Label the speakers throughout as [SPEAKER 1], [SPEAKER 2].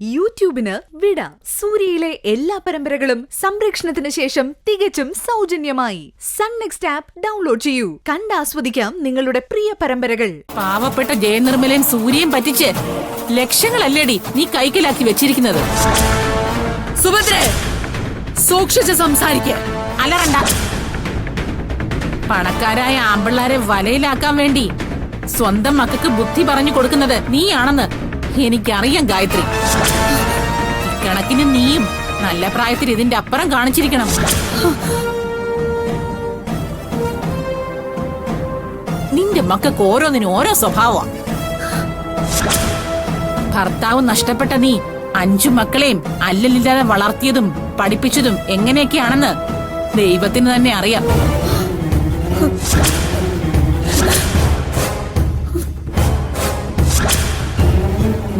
[SPEAKER 1] യൂട്യൂബിന് വിട. സൂര്യയിലെ എല്ലാ പരമ്പരകളും സംരക്ഷണത്തിന് ശേഷം തികച്ചും സൗജന്യമായി സൺ നെക്സ്റ്റ് ആപ്പ് ഡൗൺലോഡ് ചെയ്യൂ. കണ്ടാസ്വദിക്കാം നിങ്ങളുടെ പ്രിയ പരമ്പരകൾ.
[SPEAKER 2] പാവപ്പെട്ട ജയനിർമ്മലൻ സൂര്യയും പറ്റിച്ച് ലക്ഷങ്ങളല്ലേടി നീ കൈക്കലാക്കി വെച്ചിരിക്കുന്നത്. സുഭദ്രേ, സൂക്ഷിച്ച് സംസാരിക്ക, അലറണ്ട. പണക്കാരായ ആമ്പിള്ളാരെ വലയിലാക്കാൻ വേണ്ടി സ്വന്തം മക്കൾക്ക് ബുദ്ധി പറഞ്ഞു കൊടുക്കുന്നത് നീയാണെന്ന് എനിക്കറിയാം ഗായത്രി. ഇക്കണക്കിന് നീയും നല്ല പ്രായത്തിൽ ഇതിന്റെ അപ്പുറം കാണിച്ചിരിക്കണം. നിന്റെ മക്കൾക്ക് ഓരോന്നിനും ഓരോ സ്വഭാവം. ഭർത്താവ് നഷ്ടപ്പെട്ട നീ 5 മക്കളെയും അല്ലലില്ലാതെ വളർത്തിയതും പഠിപ്പിച്ചതും എങ്ങനെയൊക്കെയാണെന്ന് ദൈവത്തിന് തന്നെ അറിയാം.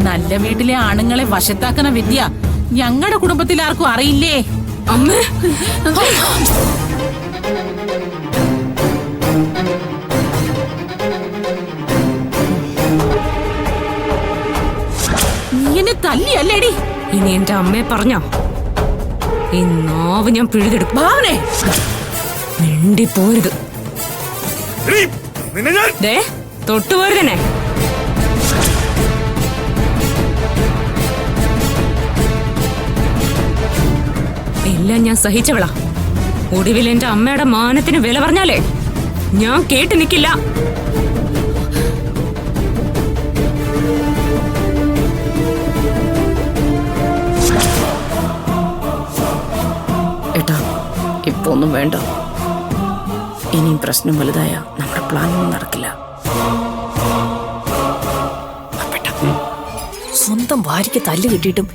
[SPEAKER 2] നല്ല വീട്ടിലെ ആണുങ്ങളെ വശത്താക്കുന്ന വിദ്യ ഞങ്ങളുടെ കുടുംബത്തിൽ ആർക്കും അറിയില്ലേ അമ്മേ? നീ എന്നെ തല്ലിയല്ലേടി?
[SPEAKER 3] ഇനി എന്റെ അമ്മയെ പറഞ്ഞോ ഈ നാവ് ഞാൻ പിഴുതെടുക്കും. മിണ്ടിപ്പോരുത്, തൊട്ടുപോരുതന്നെ. എല്ലാം ഞാൻ സഹിച്ചവളാ. ഒടുവിൽ എന്റെ അമ്മയുടെ മാനത്തിന് വില പറഞ്ഞാലേ ഞാൻ കേട്ടു നിൽക്കില്ല.
[SPEAKER 4] ഏട്ടാ, ഇപ്പൊ ഒന്നും വേണ്ട. ഇനിയും പ്രശ്നം വലുതായ നമ്മുടെ പ്ലാനൊന്നും നടക്കില്ല.
[SPEAKER 5] സ്വന്തം ഭാര്യയ്ക്ക് തല്ല് കിട്ടിയിട്ടും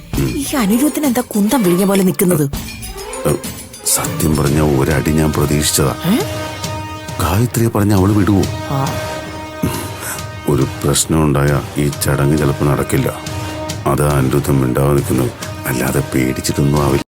[SPEAKER 5] ഈ അനിരുദ്ധത്തിന് എന്താ കുന്തം വിഴിഞ്ഞ പോലെ നിൽക്കുന്നത്?
[SPEAKER 6] സത്യം പറഞ്ഞ ഒരടി ഞാൻ പ്രതീക്ഷിച്ചതാ. ഗായത്രിയെ പറഞ്ഞ അവള് വിടുവോ? ഒരു പ്രശ്നം ഉണ്ടായ ഈ ചടങ്ങ് ചിലപ്പോ നടക്കില്ല. അതാ അനിരുദ്ധം ഉണ്ടാവാൻ നിൽക്കുന്നത്. അല്ലാതെ പേടിച്ചിട്ടൊന്നും ആവില്ല.